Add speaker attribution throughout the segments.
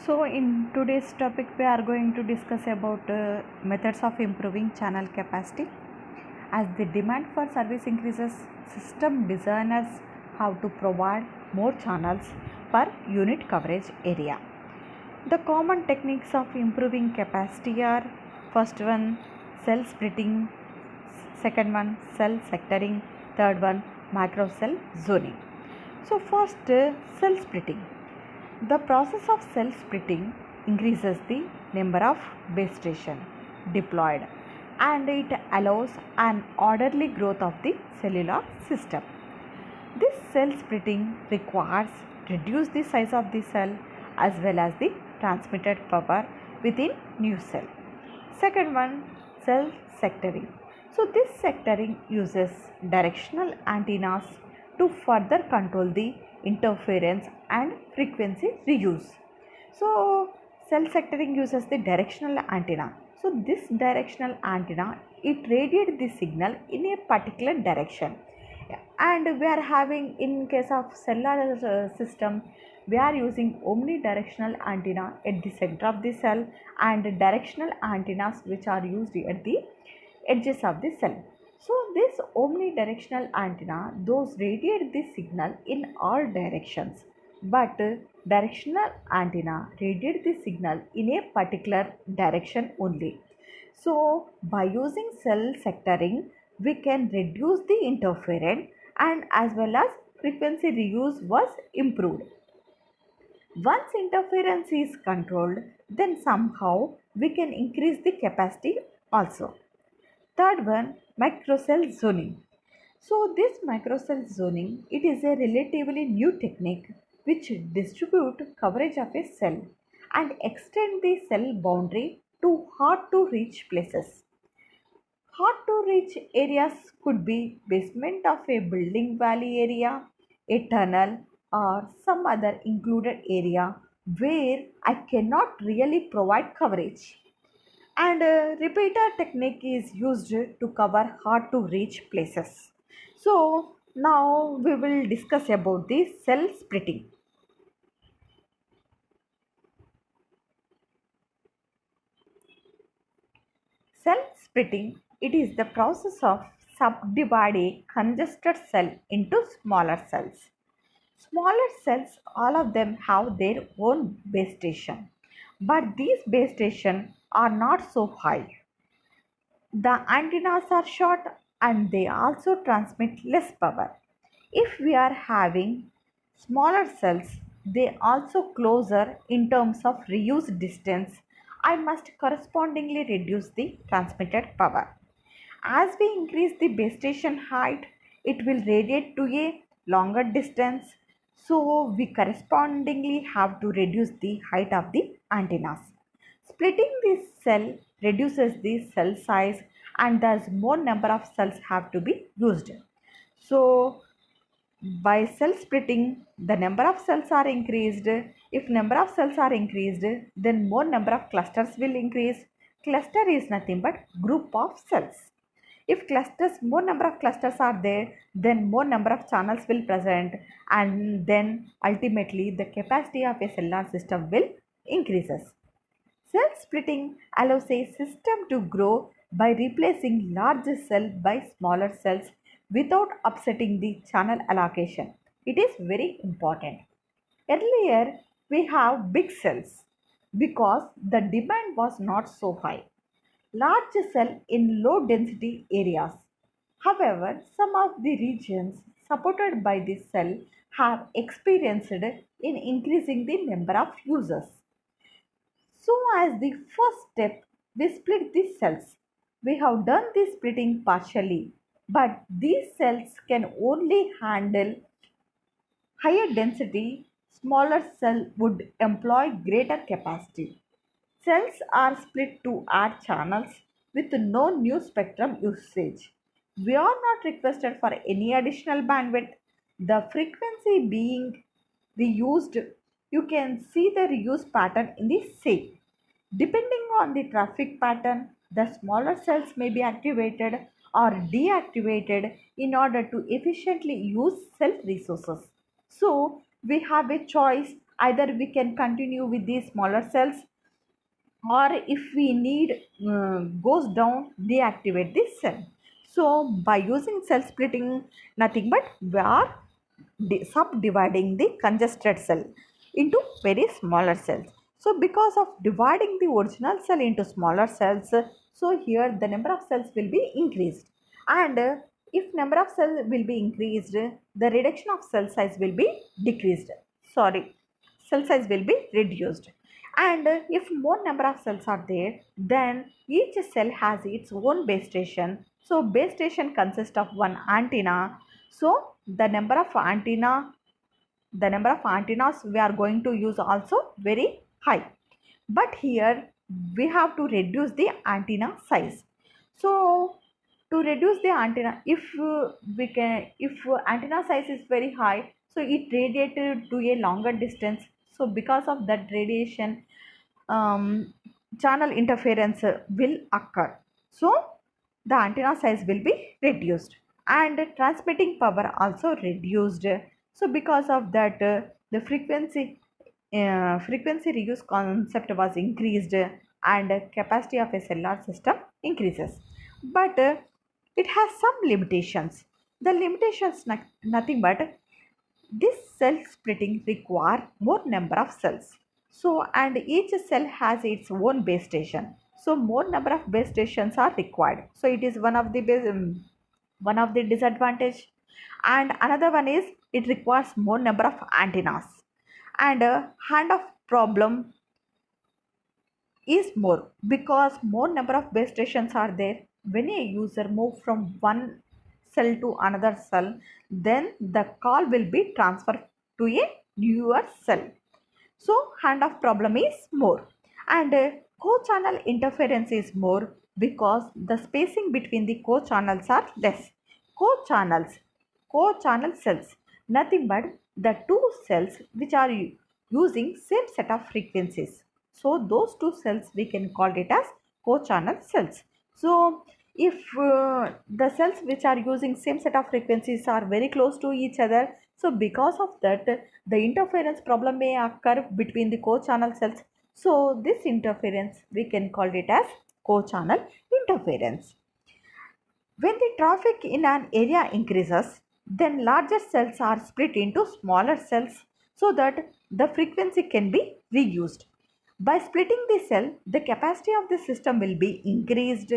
Speaker 1: So in today's topic we are going to discuss about methods of improving channel capacity. As the demand for service increases, system designers have to provide more channels per unit coverage area. The common techniques of improving capacity are: first one, cell splitting; second one, cell sectoring; third one, macro cell zoning. So first, cell splitting. The process of cell splitting increases the number of base stations deployed, and it allows an orderly growth of the cellular system. This cell splitting requires reduce the size of the cell as well as the transmitted power within new cell. Second one, cell sectoring. So this sectoring uses directional antennas to further control the interference and frequency reuse. So cell sectoring uses the directional antenna. So this directional antenna, it radiates the signal in a particular direction, and we are having, in case of cellular system, we are using omnidirectional antenna at the center of the cell and directional antennas which are used at the edges of the cell. So this omnidirectional antenna, those radiate the signal in all directions, but directional antenna radiate the signal in a particular direction only. So by using cell sectoring, we can reduce the interference and as well as frequency reuse was improved. Once interference is controlled, then somehow we can increase the capacity also. Third one, microcell zoning. So this microcell zoning, it is a relatively new technique which distribute coverage of a cell and extend the cell boundary to hard to reach places. Hard to reach areas could be basement of a building valley area, a tunnel, or some other included area where I cannot really provide coverage. And repeater technique is used to cover hard to reach places. So now we will discuss about the cell splitting. Cell splitting, it is the process of subdividing a congested cell into smaller cells. Smaller cells, all of them have their own base station, but these base stations are not so high. The antennas are short and they also transmit less power. If we are having smaller cells, they also closer in terms of reuse distance. I must correspondingly reduce the transmitted power. As we increase the base station height, it will radiate to a longer distance. So we correspondingly have to reduce the height of the antennas. Splitting this cell reduces the cell size and thus more number of cells have to be used. So by cell splitting, the number of cells are increased. If number of cells are increased, then more number of clusters will increase. Cluster is nothing but group of cells. If clusters, more number of clusters are there, then more number of channels will present, and then ultimately the capacity of a cellular system will increases. Cell splitting allows a system to grow by replacing large cell by smaller cells without upsetting the channel allocation. It is very important. Earlier, we have big cells because the demand was not so high. Large cell in low density areas. However, some of the regions supported by this cell have experienced in increasing the number of users. So as the first step, we split these cells. We have done this splitting partially, but these cells can only handle higher density. Smaller cell would employ greater capacity. Cells are split to add channels with no new spectrum usage. We are not requested for any additional bandwidth. The frequency being reused, you can see the reuse pattern in the same. Depending on the traffic pattern, the smaller cells may be activated or deactivated in order to efficiently use cell resources. So we have a choice either we can continue with these smaller cells, or if we need goes down, deactivate this cell. So by using cell splitting, nothing but we are subdividing the congested cell into very smaller cells. So because of dividing the original cell into smaller cells, so here the number of cells will be increased, and if number of cells will be increased, the reduction of cell size will be decreased, sorry, cell size will be reduced. And if more number of cells are there, then each cell has its own base station. So base station consists of one antenna. So the number of antennas we are going to use also very high. But here we have to reduce the antenna size. So to reduce the antenna, if antenna size is very high, so it radiated to a longer distance. So because of that radiation, um, channel interference will occur. So the antenna size will be reduced, and transmitting power also reduced. So because of that, the frequency reuse concept was increased, and capacity of a cellular system increases. But it has some limitations. The limitations nothing but this cell splitting require more number of cells. So and each cell has its own base station. So more number of base stations are required. So it is one of the disadvantage. And another one is it requires more number of antennas. And hand of problem is more, because more number of base stations are there. When a user move from one cell to another cell, then the call will be transferred to a newer cell. So hand of problem is more, and co-channel interference is more, because the spacing between the co-channels are less. Co-channels, co-channel cells, nothing but the two cells which are using same set of frequencies. So those two cells we can call it as co-channel cells. So if the cells which are using same set of frequencies are very close to each other, so because of that, the interference problem may occur between the co-channel cells. So this interference we can call it as co-channel interference. When the traffic in an area increases, then larger cells are split into smaller cells so that the frequency can be reused. By splitting the cell, the capacity of the system will be increased,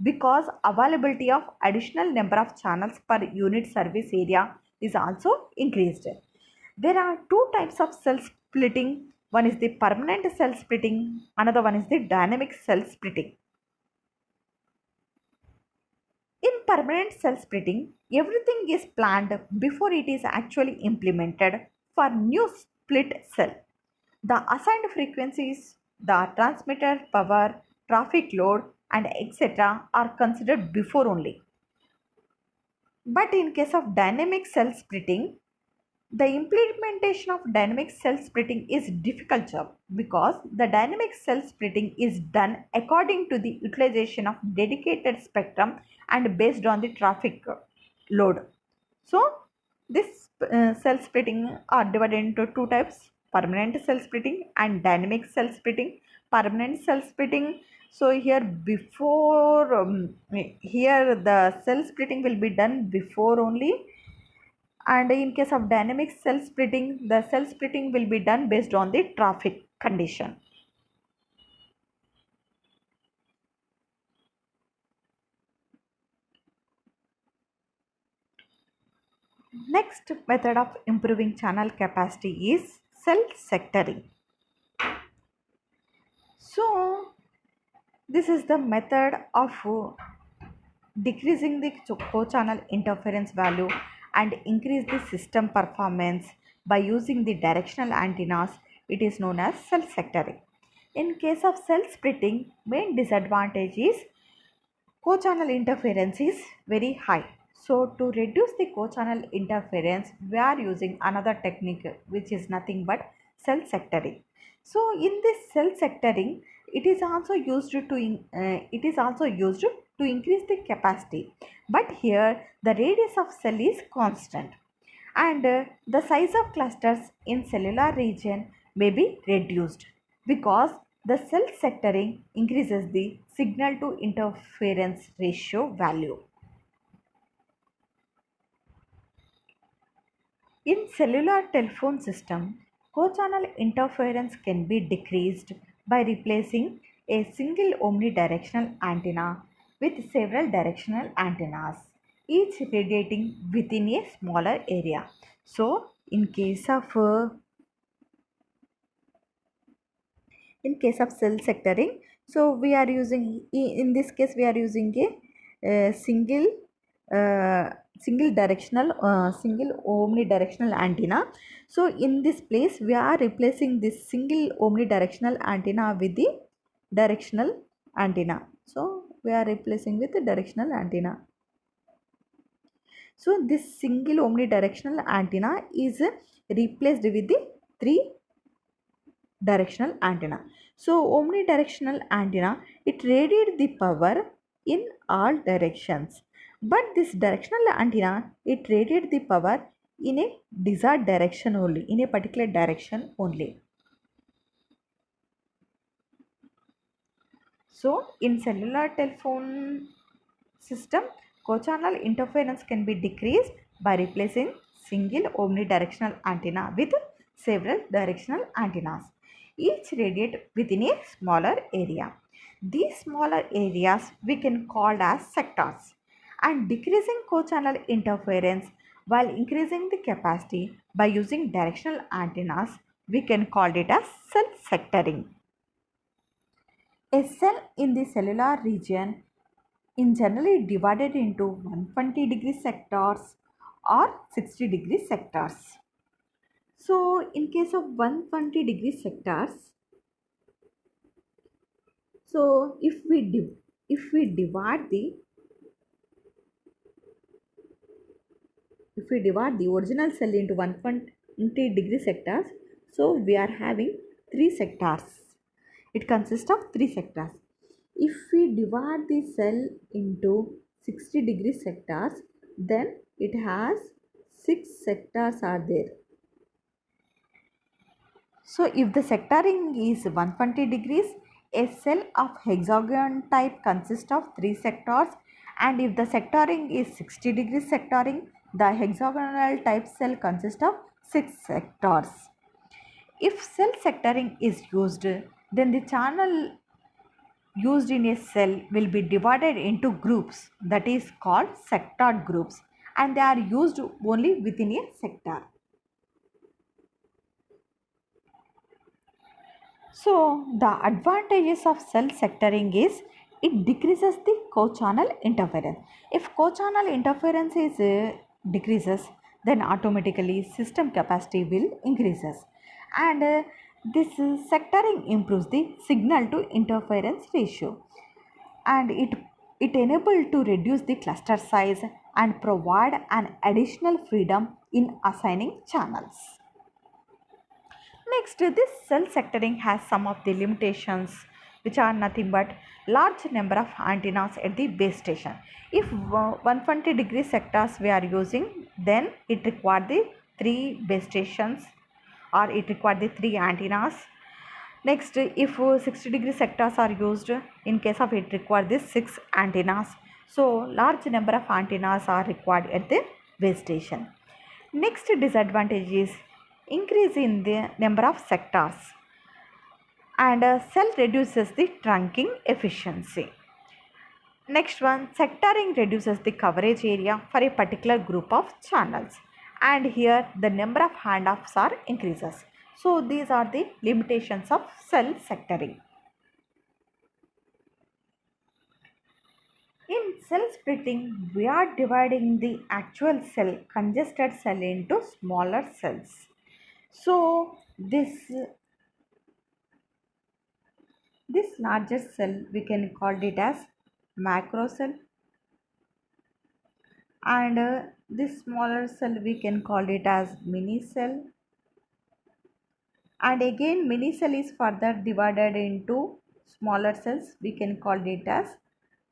Speaker 1: because availability of additional number of channels per unit service area is also increased. There are two types of cell splitting. One is the permanent cell splitting, another one is the dynamic cell splitting. In permanent cell splitting, everything is planned before it is actually implemented for new split cell. The assigned frequencies, the transmitter power, traffic load, and etc. are considered before only. But in case of dynamic cell splitting, the implementation of dynamic cell splitting is difficult job, because the dynamic cell splitting is done according to the utilization of dedicated spectrum and based on the traffic load. So this cell splitting are divided into two types: permanent cell splitting and dynamic cell splitting. Permanent cell splitting, so here here the cell splitting will be done before only, and in case of dynamic cell splitting, the cell splitting will be done based on the traffic condition. Next method of improving channel capacity is cell sectoring. So this is the method of decreasing the co-channel interference value and increase the system performance by using the directional antennas. It is known as cell sectoring. In case of cell splitting, main disadvantage is co-channel interference is very high. So to reduce the co-channel interference, we are using another technique, which is nothing but cell sectoring. So in this cell sectoring, it is also used to increase the capacity. But here the radius of cell is constant, and the size of clusters in cellular region may be reduced because the cell sectoring increases the signal to interference ratio value. In cellular telephone system, co-channel interference can be decreased by replacing a single omnidirectional antenna with several directional antennas, each radiating within a smaller area. So, in case of cell sectoring, so we are using, in this case we are using a uh, single omnidirectional antenna. So in this place we are replacing this single omnidirectional antenna with the directional antenna. So we are replacing with the directional antenna. So this single omnidirectional antenna is replaced with the three directional antenna. So omnidirectional antenna, it radiates the power in all directions, but this directional antenna, it radiates the power in a desired direction only, in a particular direction only. So in cellular telephone system, co-channel interference can be decreased by replacing single omnidirectional antenna with several directional antennas, each radiate within a smaller area. These smaller areas we can call as sectors, and decreasing co-channel interference while increasing the capacity by using directional antennas, we can call it as cell sectoring. A cell in the cellular region is generally divided into 120-degree sectors or 60-degree sectors. So in case of 120-degree sectors, so if we divide the original cell into 120-degree sectors, so we are having three sectors. It consists of three sectors. If we divide the cell into 60-degree sectors, then it has 6 sectors are there. So if the sectoring is 120 degrees, a cell of hexagon type consists of 3 sectors, and if the sectoring is 60 degrees sectoring, the hexagonal type cell consists of 6 sectors. If cell sectoring is used, then the channel used in a cell will be divided into groups, that is called sectored groups, and they are used only within a sector. So the advantages of cell sectoring is it decreases the co-channel interference. If co-channel interference is decreases, then automatically system capacity will increases, and this sectoring improves the signal to interference ratio, and it enables to reduce the cluster size and provide an additional freedom in assigning channels. Next, this cell sectoring has some of the limitations, which are nothing but large number of antennas at the base station. If 120-degree sectors we are using, then it requires the 3 base stations, or it requires the 3 antennas. Next, if 60-degree sectors are used, in case of it requires the 6 antennas. So large number of antennas are required at the base station. Next disadvantage is increase in the number of sectors, and cell reduces the trunking efficiency. Next one, sectoring reduces the coverage area for a particular group of channels, and here the number of handoffs are increases. So these are the limitations of cell sectoring. In cell splitting, we are dividing the actual cell, congested cell, into smaller cells. So this larger cell we can call it as macro cell, and this smaller cell we can call it as mini cell, and again mini cell is further divided into smaller cells, we can call it as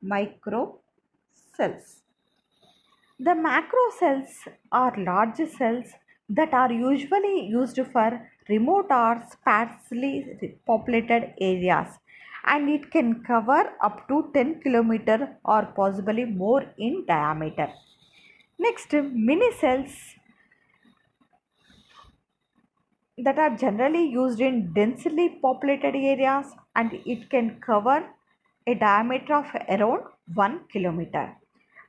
Speaker 1: micro cells. The macro cells are large cells that are usually used for remote or sparsely populated areas, and it can cover up to 10 kilometer or possibly more in diameter. Next, mini cells that are generally used in densely populated areas, and it can cover a diameter of around 1 kilometer.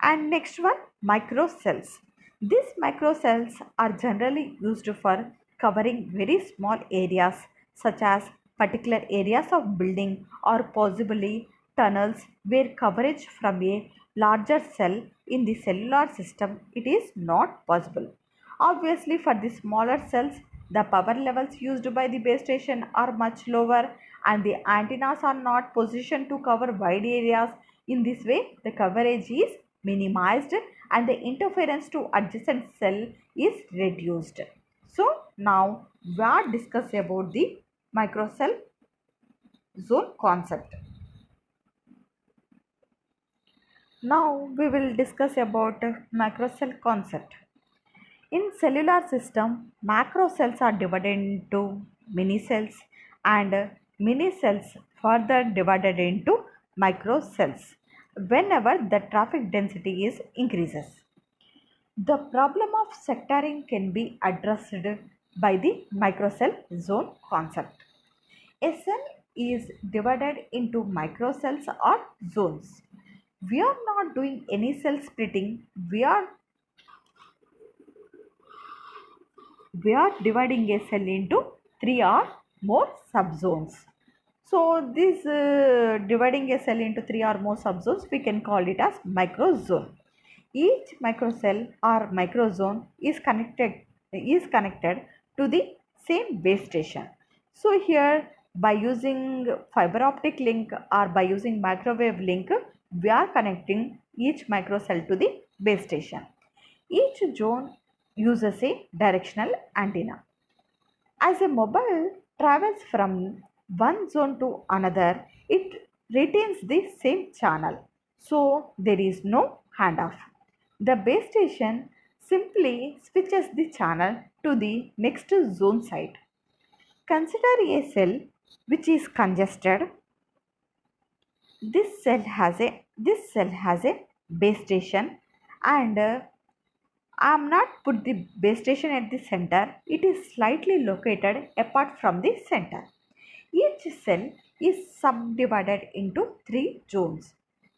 Speaker 1: And next one, micro cells. These micro cells are generally used for covering very small areas such as particular areas of building or possibly tunnels where coverage from a larger cell in the cellular system it is not possible. Obviously, for the smaller cells, the power levels used by the base station are much lower and the antennas are not positioned to cover wide areas. In this way, the coverage is minimized and the interference to adjacent cell is reduced. So, now we are discussing about the microcell zone concept. Now we will discuss about macrocell concept. In cellular system, macro cells are divided into mini cells and mini cells further divided into micro cells whenever the traffic density is increases. The problem of sectoring can be addressed by the microcell zone concept. A cell is divided into microcells or zones. We are not doing any cell splitting. We are dividing a cell into three or more subzones. So this dividing a cell into three or more subzones, we can call it as microzone. Each microcell or microzone is connected to the same base station. So here, by using fiber optic link or by using microwave link, we are connecting each microcell to the base station. Each zone uses a directional antenna. As a mobile travels from one zone to another, it retains the same channel, so there is no handoff. The base station simply switches the channel to the next zone site. Consider a cell which is congested. This cell has a base station, and I am not put the base station at the center. It is slightly located apart from the center. Each cell is subdivided into three zones.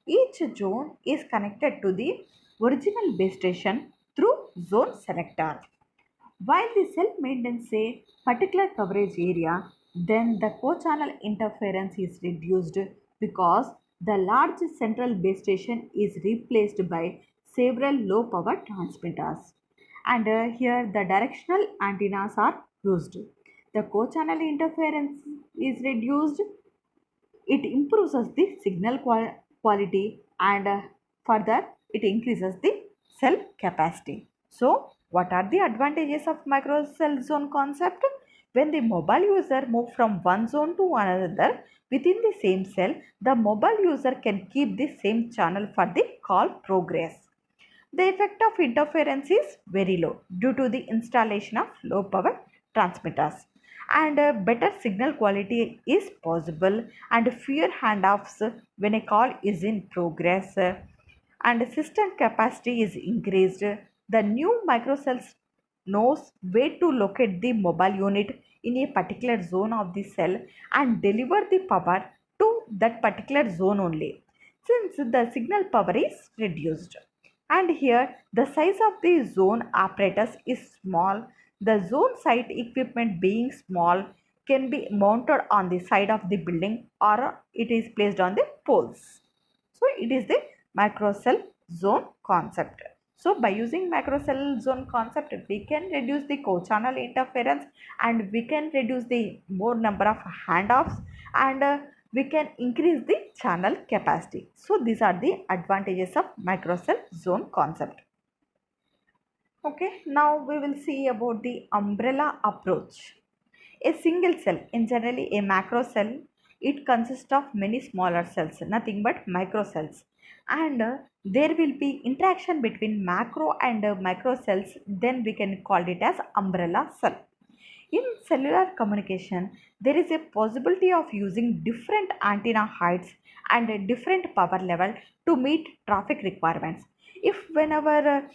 Speaker 1: Each zone is connected to the original base station through zone selector. While the cell maintains a particular coverage area, then the co-channel interference is reduced because the large central base station is replaced by several low power transmitters. And here the directional antennas are used. The co-channel interference is reduced, it improves the signal quality, and further it increases the cell capacity. So what are the advantages of micro cell zone concept? When the mobile user move from one zone to another within the same cell, the mobile user can keep the same channel for the call progress. The effect of interference is very low due to the installation of low power transmitters, and better signal quality is possible, and fewer handoffs when a call is in progress, and system capacity is increased. The new microcells knows where to locate the mobile unit in a particular zone of the cell and deliver the power to that particular zone only, since the signal power is reduced. And here the size of the zone apparatus is small. The zone site equipment being small can be mounted on the side of the building or it is placed on the poles. So it is the macrocell zone concept. So by using macrocell zone concept, we can reduce the co-channel interference and we can reduce the more number of handoffs, and we can increase the channel capacity. So these are the advantages of microcell zone concept. Okay, now we will see about the umbrella approach. A single cell, in generally a macro cell, it consists of many smaller cells, nothing but microcells, and there will be interaction between macro and micro cells, then we can call it as umbrella cell. In cellular communication, there is a possibility of using different antenna heights and a different power level to meet traffic requirements. If whenever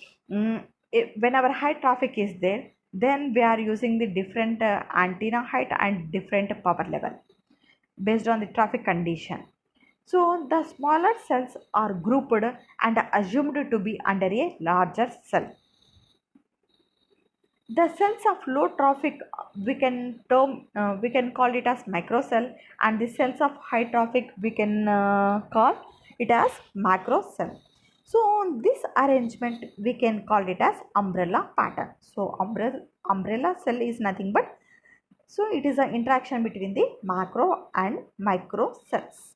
Speaker 1: high traffic is there, then we are using the different antenna height and different power level based on the traffic condition. So the smaller cells are grouped and assumed to be under a larger cell. The cells of low traffic we can call it as micro cell, and the cells of high traffic we can call it as macro cell. So this arrangement we can call it as umbrella pattern. So umbrella cell is nothing but, so it is an interaction between the macro and micro cells.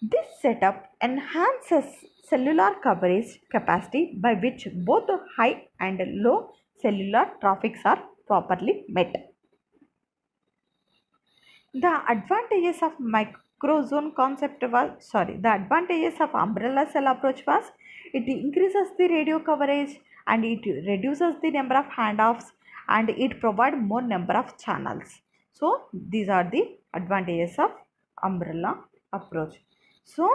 Speaker 1: This setup enhances cellular coverage capacity by which both high and low cellular traffics are properly met. The advantages of the advantages of umbrella cell approach was it increases the radio coverage and it reduces the number of handoffs and it provides more number of channels. So these are the advantages of umbrella approach. So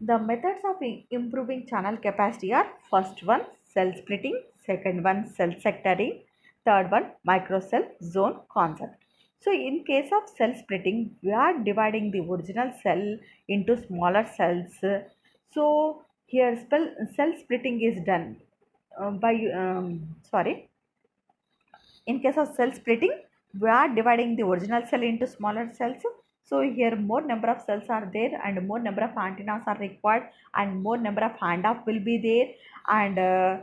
Speaker 1: the methods of improving channel capacity are: first one cell splitting, second one cell sectoring, third one microcell zone concept. So in case of cell splitting, we are dividing the original cell into smaller cells. So here cell splitting is done in case of cell splitting, we are dividing the original cell into smaller cells. So here more number of cells are there and more number of antennas are required and more number of handoff will be there, and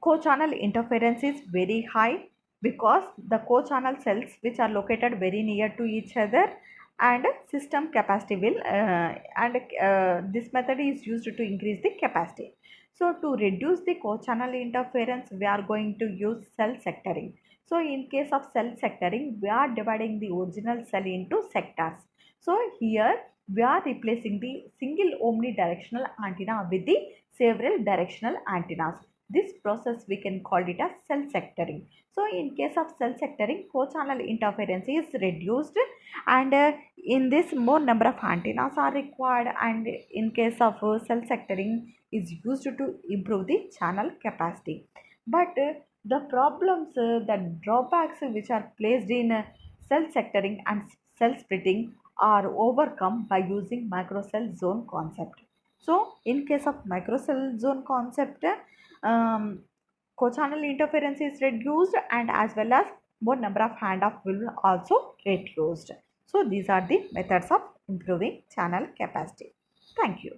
Speaker 1: co-channel interference is very high because the co-channel cells which are located very near to each other, and system capacity will this method is used to increase the capacity. So to reduce the co-channel interference, we are going to use cell sectoring. So in case of cell sectoring, we are dividing the original cell into sectors. So here we are replacing the single omnidirectional antenna with the several directional antennas. This process we can call it as cell sectoring. So in case of cell sectoring, co-channel interference is reduced, and in this more number of antennas are required, and in case of cell sectoring is used to improve the channel capacity. But the problems, the drawbacks which are placed in cell sectoring and cell splitting are overcome by using microcell zone concept. So in case of microcell zone concept, co-channel interference is reduced, and as well as more number of handoff will also reduced. So these are the methods of improving channel capacity. Thank you.